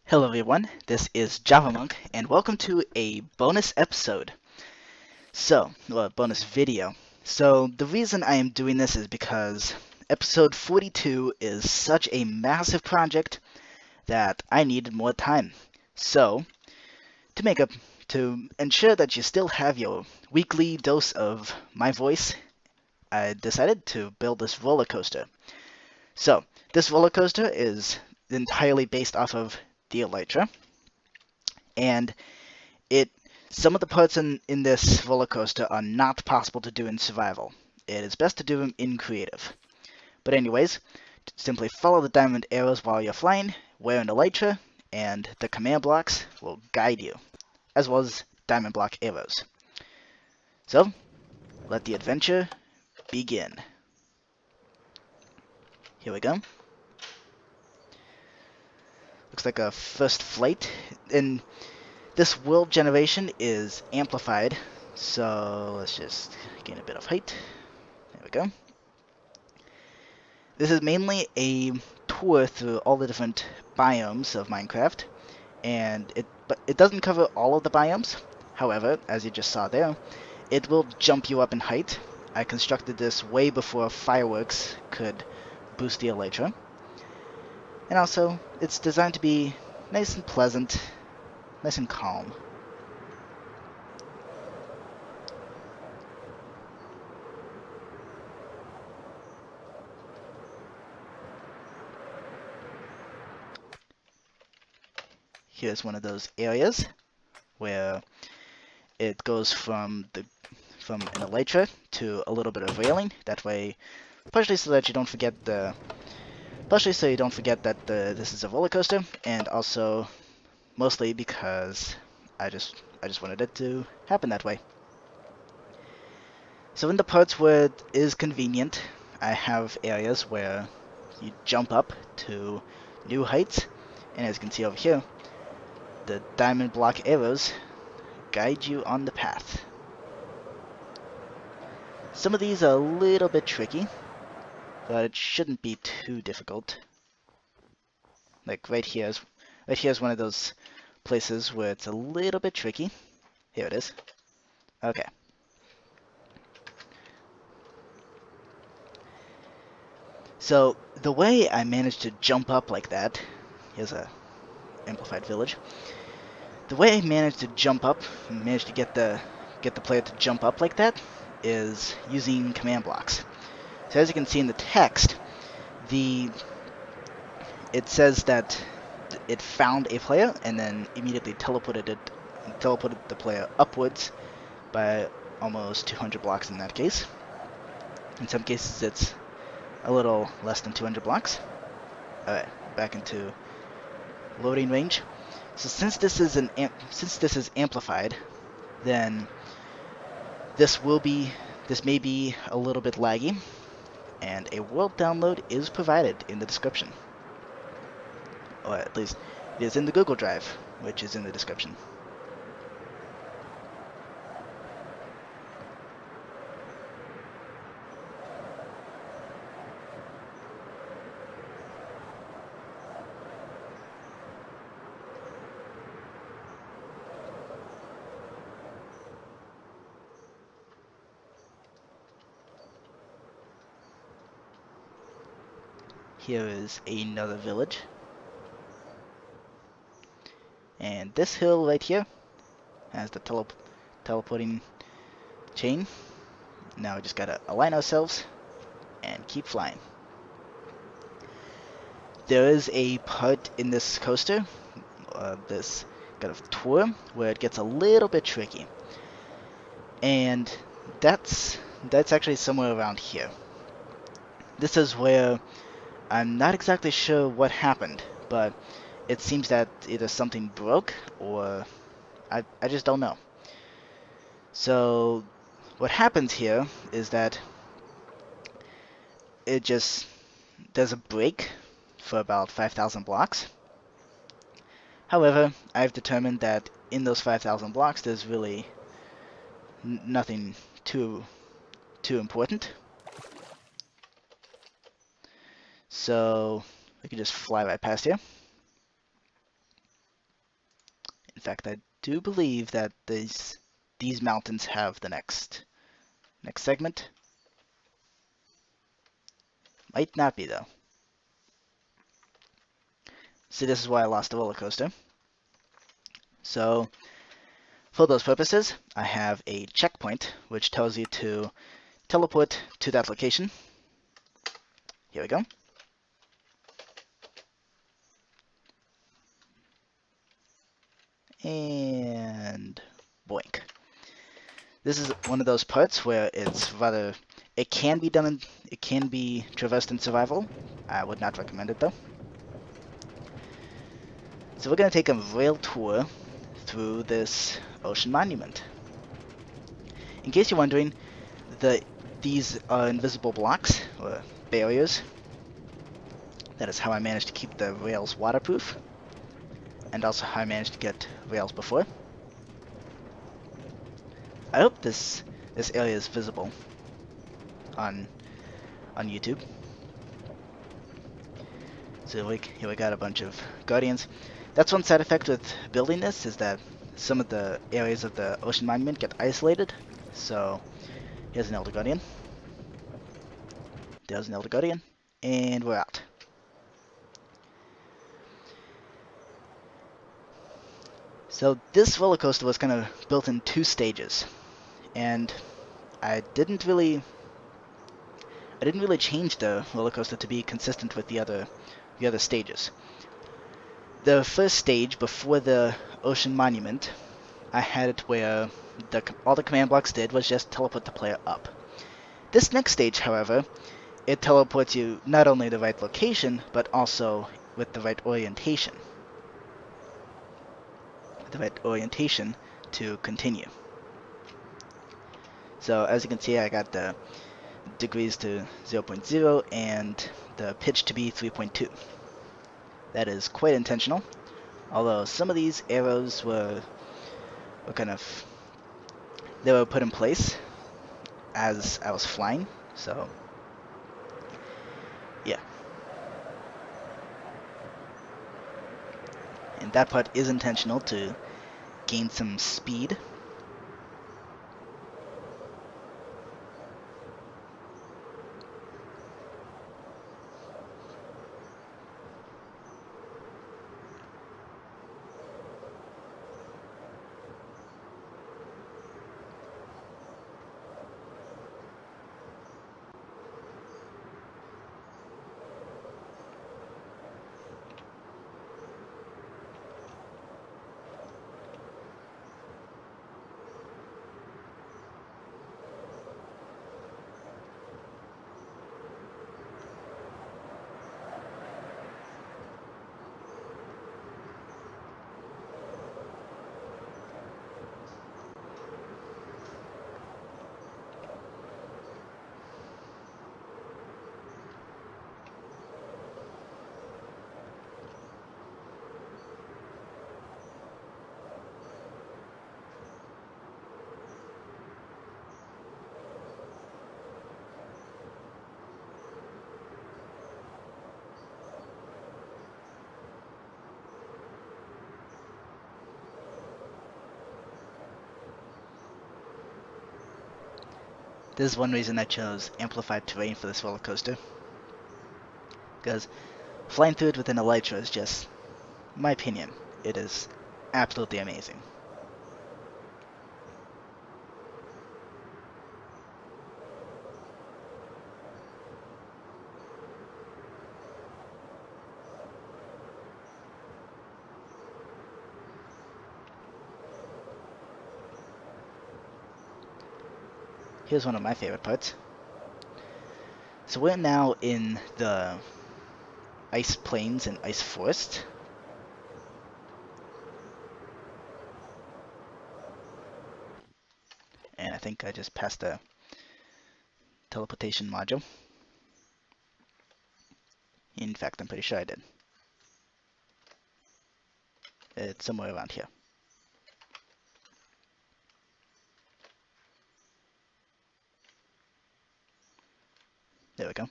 Hello everyone, this is Javamonk, and welcome to a bonus episode. Bonus video. So, the reason I am doing this is because episode 42 is such a massive project that I needed more time. So, to ensure that you still have your weekly dose of my voice, I decided to build this roller coaster. So, this roller coaster is entirely based off of the Elytra, and It some of the parts in this roller coaster are not possible to do in survival. It is best to do them in creative. But anyways, simply follow the diamond arrows while you're flying, wear an elytra, and the command blocks will guide you, as well as diamond block arrows. So, let the adventure begin. Here we go. Looks like a first flight, and this world generation is amplified, so let's just gain a bit of height. There we go. This is mainly a tour through all the different biomes of Minecraft, and it doesn't cover all of the biomes. However, as you just saw there, it will jump you up in height. I constructed this way before fireworks could boost the elytra. And also, it's designed to be nice and pleasant, nice and calm. Here's one of those areas where it goes from an elytra to a little bit of railing. That way, partially so you don't forget that this is a roller coaster, and also mostly because I just wanted it to happen that way. So in the parts where it is convenient, I have areas where you jump up to new heights, and as you can see over here, the diamond block arrows guide you on the path. Some of these are a little bit tricky, but it shouldn't be too difficult. Like right here's one of those places where it's a little bit tricky. Here it is. Okay. So the way I managed to jump up like that, here's a amplified village. The way I managed to jump up, and managed to get the player to jump up like that, is using command blocks. So as you can see in the text, it says that it found a player and then immediately teleported the player upwards by almost 200 blocks in that case. In some cases, it's a little less than 200 blocks. Alright, back into loading range. So since this is amplified, then this may be a little bit laggy, and a world download is provided in the description. Or at least it is in the Google Drive, which is in the description. Here is another village. And this hill right here has the teleporting chain. Now we just gotta align ourselves and keep flying. There is a part in this coaster, this kind of tour, where it gets a little bit tricky. And that's actually somewhere around here. This is where I'm not exactly sure what happened, but it seems that either something broke or I just don't know. So what happens here is that there's a break for about 5,000 blocks. However, I've determined that in those 5,000 blocks there's really nothing too important. So we can just fly right past here. In fact, I do believe that these mountains have the next segment. Might not be though. See, this is why I lost the roller coaster. So, for those purposes, I have a checkpoint which tells you to teleport to that location. Here we go. And boink. This is one of those parts where it can be traversed in survival. I would not recommend it though. So we're gonna take a rail tour through this ocean monument. In case you're wondering, these are invisible blocks or barriers. That is how I managed to keep the rails waterproof, and also how I managed to get rails before. I hope this area is visible on YouTube. So here we got a bunch of guardians. That's one side effect with building this, is that some of the areas of the ocean monument get isolated. So here's an Elder Guardian. There's an Elder Guardian. And we're out. So this roller coaster was kind of built in 2 stages. And I didn't really change the roller coaster to be consistent with the other stages. The first stage, before the ocean monument, I had it where all the command blocks did was just teleport the player up. This next stage, however, it teleports you not only the right location, but also with the right orientation. To continue. So as you can see, I got the degrees to 0.0 and the pitch to be 3.2. That is quite intentional, although some of these arrows were they were put in place as I was flying, so yeah. And that part is intentional to gain some speed. This is one reason I chose amplified terrain for this roller coaster, because flying through it with an elytra is just, in my opinion, it is absolutely amazing. Here's one of my favorite parts. So we're now in the ice plains and ice forest. And I think I just passed the teleportation module. In fact, I'm pretty sure I did. It's somewhere around here. There we go.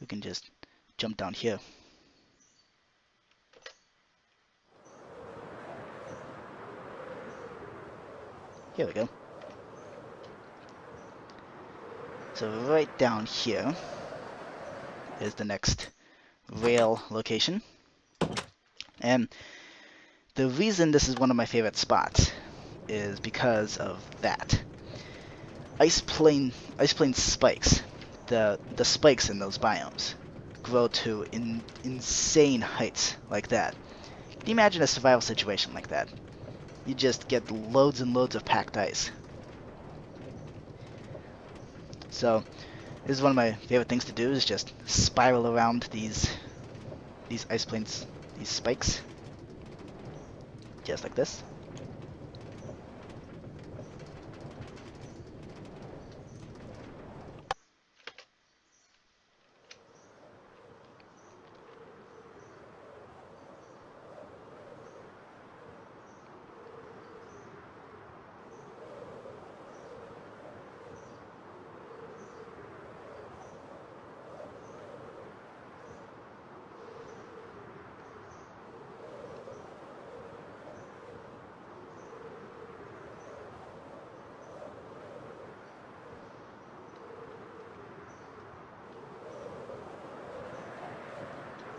We can just jump down here. Here we go. So right down here is the next rail location. And the reason this is one of my favorite spots is because of that. Ice plane spikes. The spikes in those biomes grow to insane heights like that. Can you imagine a survival situation like that? You just get loads and loads of packed ice. So this is one of my favorite things to do, is just spiral around these ice planes, these spikes, just like this.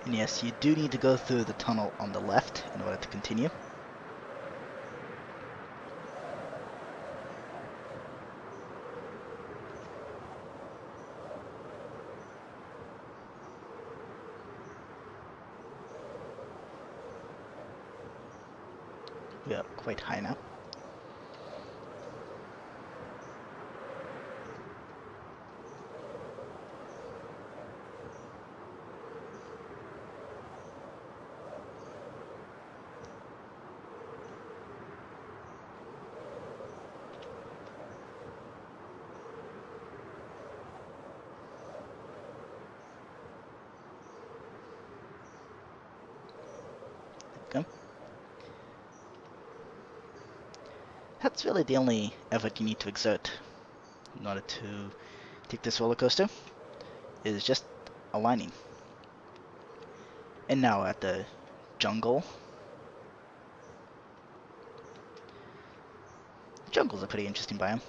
And yes, you do need to go through the tunnel on the left in order to continue. We are quite high now. There we go. That's really the only effort you need to exert in order to take this roller coaster, is just aligning. And now at the jungle. Jungle's a pretty interesting biome.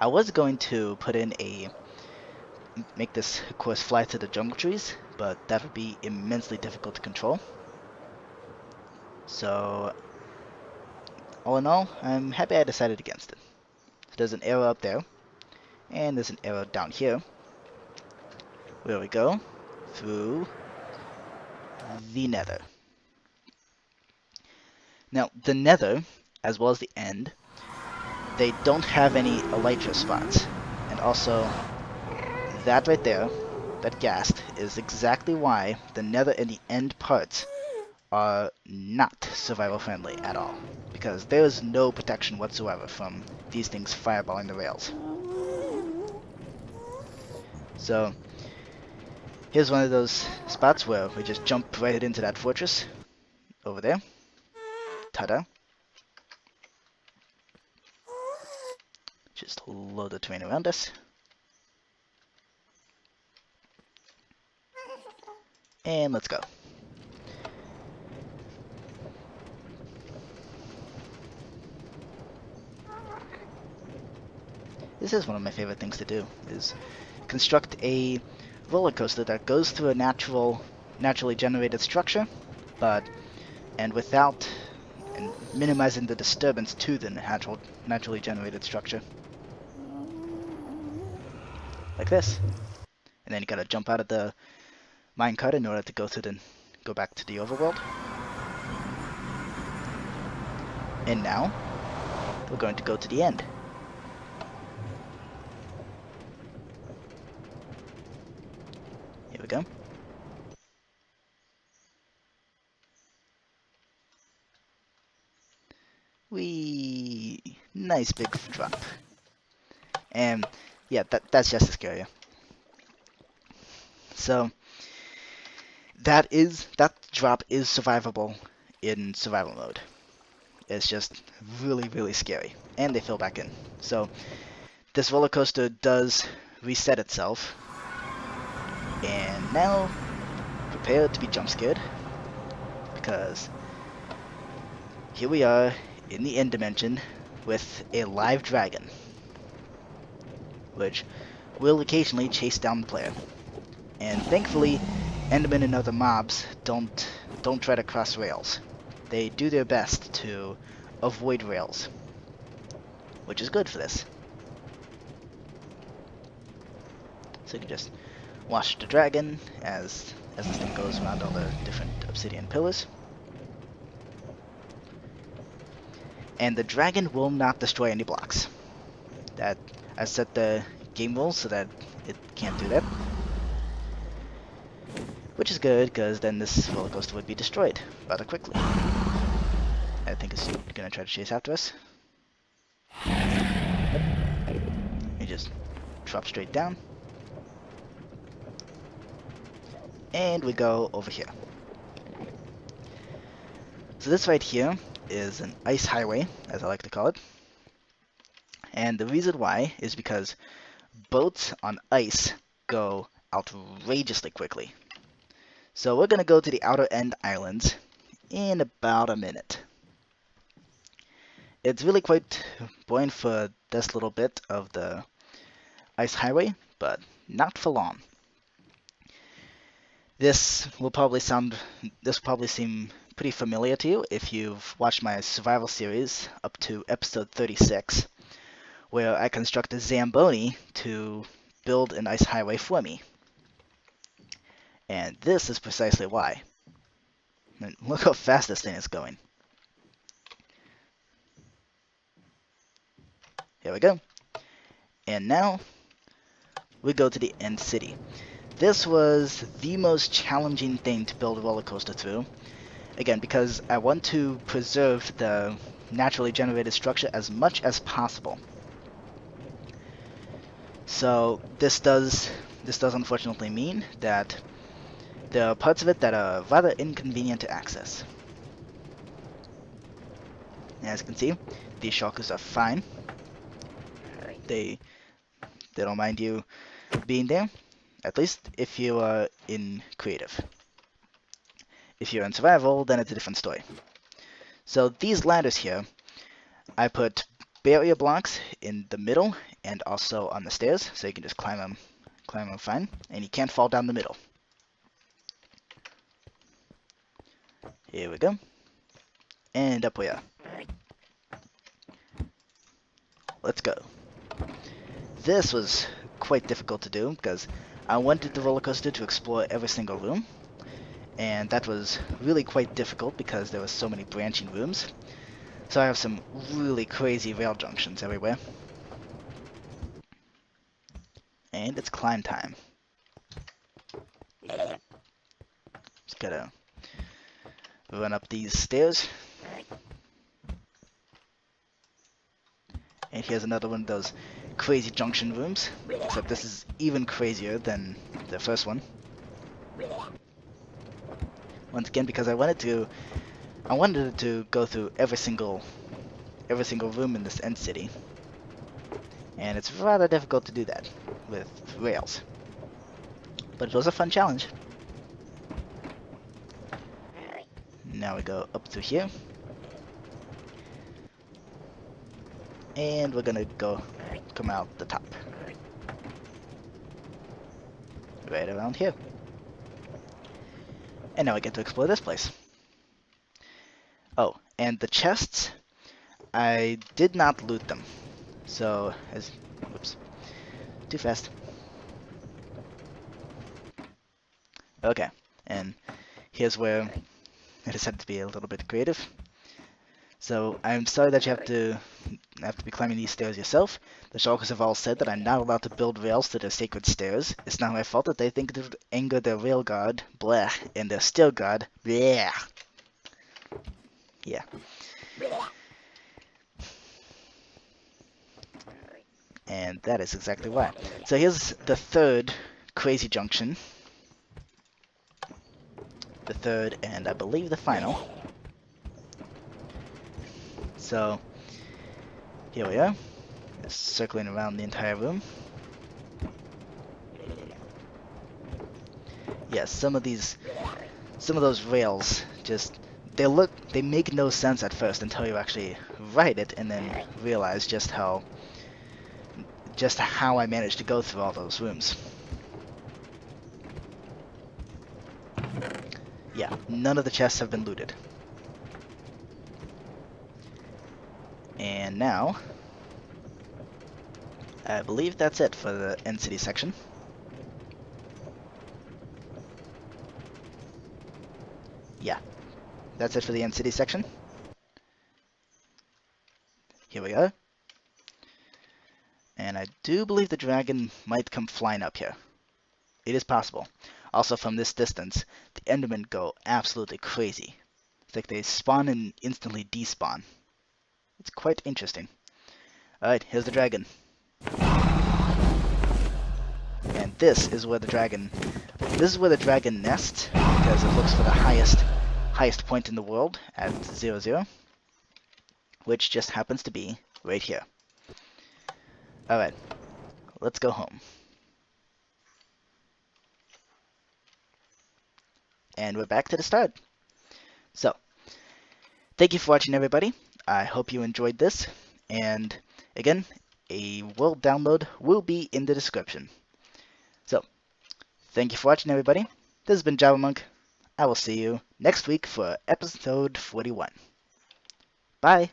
I was going to make this course fly to the jungle trees, but that would be immensely difficult to control. So all in all, I'm happy I decided against it. So there's an arrow up there, and there's an arrow down here, where we go through the Nether. Now, the Nether, as well as the End, they don't have any elytra spots. And also, that right there, that ghast, is exactly why the Nether and the End parts are not survival friendly at all, because there is no protection whatsoever from these things fireballing the rails. So here's one of those spots where we just jump right into that fortress over there. Ta-da. Just load the terrain around us. And let's go. This is one of my favorite things to do, is construct a roller coaster that goes through a naturally generated structure, and minimizing the disturbance to the naturally generated structure. Like this. And then you gotta jump out of the minecart in order to go back to the overworld. And now we're going to go to the end. Here we go. Whee! Nice big drop. And yeah, that's just as scary. So that drop is survivable in survival mode. It's just really, really scary. And they fill back in. So this roller coaster does reset itself And now, prepare to be jump scared, because here we are in the end dimension with a live dragon, which will occasionally chase down the player. And thankfully, Endermen and other mobs don't try to cross rails. They do their best to avoid rails, which is good for this. So you can just watch the dragon as this thing goes around all the different obsidian pillars. And the dragon will not destroy any blocks. That I set the game rules so that it can't do that. Which is good, because then this roller coaster would be destroyed rather quickly. I think it's gonna try to chase after us. You just drop straight down. And we go over here. So this right here is an ice highway, as I like to call it. And the reason why is because boats on ice go outrageously quickly. So we're going to go to the outer end islands in about a minute. It's really quite boring for this little bit of the ice highway, but not for long. This will probably seem pretty familiar to you if you've watched my survival series up to episode 36, where I construct a Zamboni to build an ice highway for me. And this is precisely why. And look how fast this thing is going. Here we go. And now we go to the end city. This was the most challenging thing to build a roller coaster through. Again, because I want to preserve the naturally generated structure as much as possible. So this does unfortunately mean that there are parts of it that are rather inconvenient to access. As you can see, these shulkers are fine. They don't mind you being there, at least if you are in creative. If you're in survival, then it's a different story. So these ladders here, I put barrier blocks in the middle and also on the stairs, so you can just climb them fine, and you can't fall down the middle. Here we go. And up we are. Let's go. This was quite difficult to do because I wanted the roller coaster to explore every single room, and that was really quite difficult because there were so many branching rooms. So I have some really crazy rail junctions everywhere. And it's climb time. Just gotta run up these stairs. And here's another one of those crazy junction rooms, except this is even crazier than the first one. Once again, because I wanted it to go through every single room in this end city, and it's rather difficult to do that with rails. But it was a fun challenge. Now we go up through here. And we're gonna come out the top. Right around here. And now we get to explore this place. Oh, and the chests, I did not loot them. So, whoops, too fast. Okay, and here's where I decided to be a little bit creative. So I'm sorry that you have to be climbing these stairs yourself. The shulkers have all said that I'm not allowed to build rails to their sacred stairs. It's not my fault that they think it would anger their rail guard, blah, and their stair guard, blah. Yeah. And that is exactly why. So here's the third crazy junction. The third and I believe the final. So, here we are, just circling around the entire room. Yes, some of those rails just they make no sense at first until you actually write it and then realize just how I managed to go through all those rooms. Yeah, none of the chests have been looted. And now, I believe that's it for the End City section. Yeah, that's it for the End City section. Here we go. And I do believe the dragon might come flying up here. It is possible. Also, from this distance, the Endermen go absolutely crazy. It's like they spawn and instantly despawn. It's quite interesting. Alright, here's the dragon. And this is where the dragon nests, because it looks for the highest point in the world at 0, which just happens to be right here. Alright, let's go home. And we're back to the start. So, thank you for watching, everybody. I hope you enjoyed this. And again, a world download will be in the description. So, thank you for watching, everybody. This has been Javamonk. I will see you next week for episode 41. Bye!